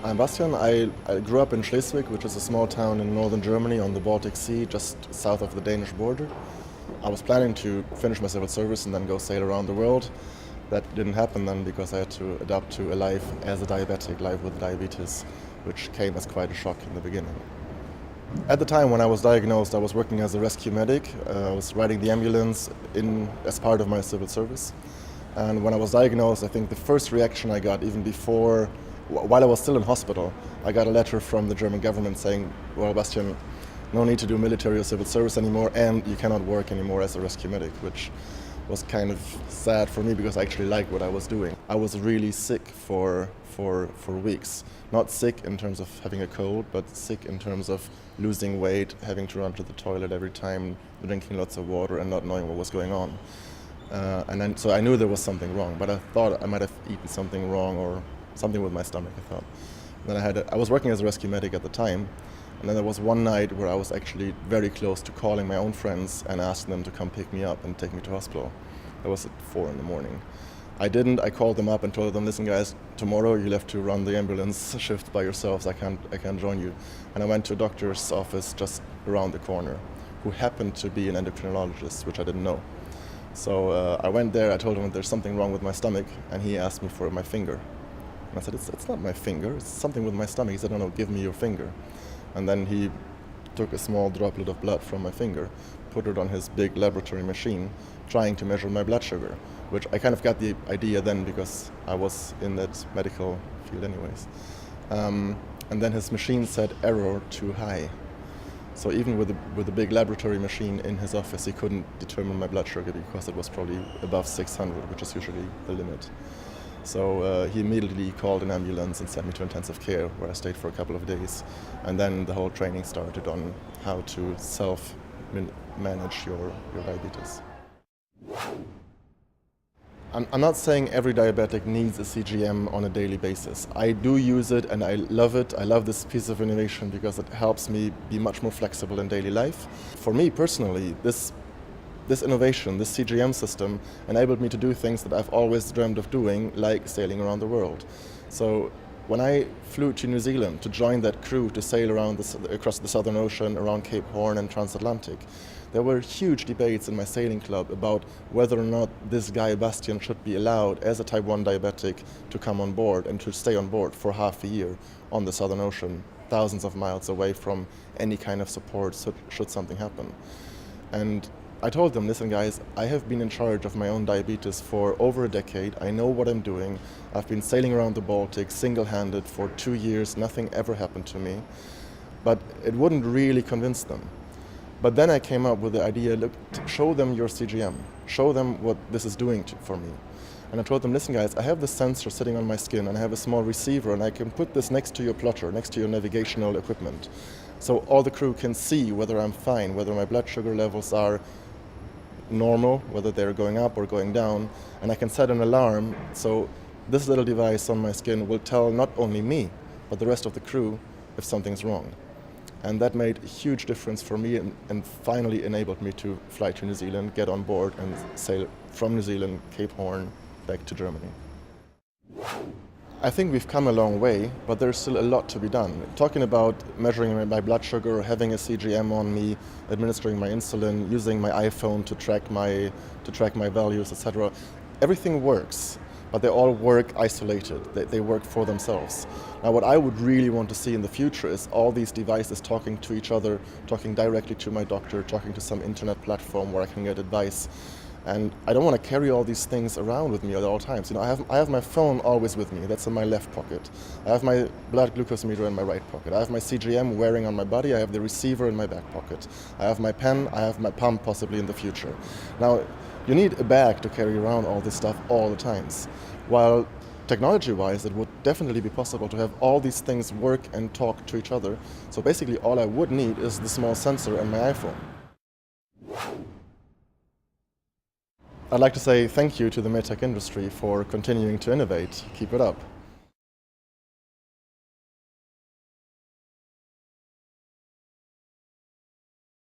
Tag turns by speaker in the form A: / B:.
A: I'm Bastian. I grew up in Schleswig, which is a small town in northern Germany on the Baltic Sea, just south of the Danish border. I was planning to finish my civil service and then go sail around the world. That didn't happen then because I had to adapt to a life as a diabetic, life with diabetes, which came as quite a shock in the beginning. At the time when I was diagnosed, I was working as a rescue medic. I was riding the ambulance as part of my civil service. And when I was diagnosed, I think the first reaction I got, even before, while I was still in hospital, I got a letter from the German government saying, well, Bastian, no need to do military or civil service anymore, and you cannot work anymore as a rescue medic, which was kind of sad for me because I actually liked what I was doing. I was really sick for weeks. Not sick in terms of having a cold, but sick in terms of losing weight, having to run to the toilet every time, drinking lots of water and not knowing what was going on. So I knew there was something wrong, but I thought I might have eaten something wrong or something with my stomach, I thought. And then I was working as a rescue medic at the time, and then there was one night where I was actually very close to calling my own friends and asking them to come pick me up and take me to hospital. That was at 4 in the morning. I didn't. I called them up and told them, listen guys, tomorrow you'll have to run the ambulance shift by yourselves. I can't join you. And I went to a doctor's office just around the corner, who happened to be an endocrinologist, which I didn't know. So I went there, I told him there's something wrong with my stomach, and he asked me for my finger. And I said, it's not my finger, it's something with my stomach. He said, no, give me your finger. And then he took a small droplet of blood from my finger, put it on his big laboratory machine, trying to measure my blood sugar, which I kind of got the idea then because I was in that medical field anyways. And then his machine said error too high. So even with a big laboratory machine in his office, he couldn't determine my blood sugar because it was probably above 600, which is usually the limit. So he immediately called an ambulance and sent me to intensive care, where I stayed for a couple of days. And then the whole training started on how to self-manage your diabetes. I'm not saying every diabetic needs a CGM on a daily basis. I do use it and I love it. I love this piece of innovation because it helps me be much more flexible in daily life. For me personally, this innovation, this CGM system, enabled me to do things that I've always dreamed of doing, like sailing around the world. So when I flew to New Zealand to join that crew to sail across the Southern Ocean, around Cape Horn and transatlantic, there were huge debates in my sailing club about whether or not this guy Bastian should be allowed as a type 1 diabetic to come on board and to stay on board for half a year on the Southern Ocean, thousands of miles away from any kind of support should something happen. And I told them, listen guys, I have been in charge of my own diabetes for over a decade. I know what I'm doing. I've been sailing around the Baltic single-handed for 2 years. Nothing ever happened to me. But it wouldn't really convince them. But then I came up with the idea, look, show them your CGM. Show them what this is doing for me. And I told them, listen guys, I have this sensor sitting on my skin and I have a small receiver and I can put this next to your plotter, next to your navigational equipment. So all the crew can see whether I'm fine, whether my blood sugar levels are normal, whether they're going up or going down, and I can set an alarm. So this little device on my skin will tell not only me, but the rest of the crew if something's wrong. And that made a huge difference for me and finally enabled me to fly to New Zealand, get on board and sail from New Zealand, Cape Horn, back to Germany. I think we've come a long way, but there's still a lot to be done. Talking about measuring my blood sugar, having a CGM on me, administering my insulin, using my iPhone to track my values, etc. Everything works, but they all work isolated. They work for themselves. Now what I would really want to see in the future is all these devices talking to each other, talking directly to my doctor, talking to some internet platform where I can get advice. And I don't want to carry all these things around with me at all times. You know, I have my phone always with me. That's in my left pocket. I have my blood glucose meter in my right pocket. I have my CGM wearing on my body. I have the receiver in my back pocket. I have my pen. I have my pump possibly in the future. Now, you need a bag to carry around all this stuff all the times. While technology-wise, it would definitely be possible to have all these things work and talk to each other. So basically, all I would need is the small sensor and my iPhone. I'd like to say thank you to the medtech industry for continuing to innovate. Keep it up.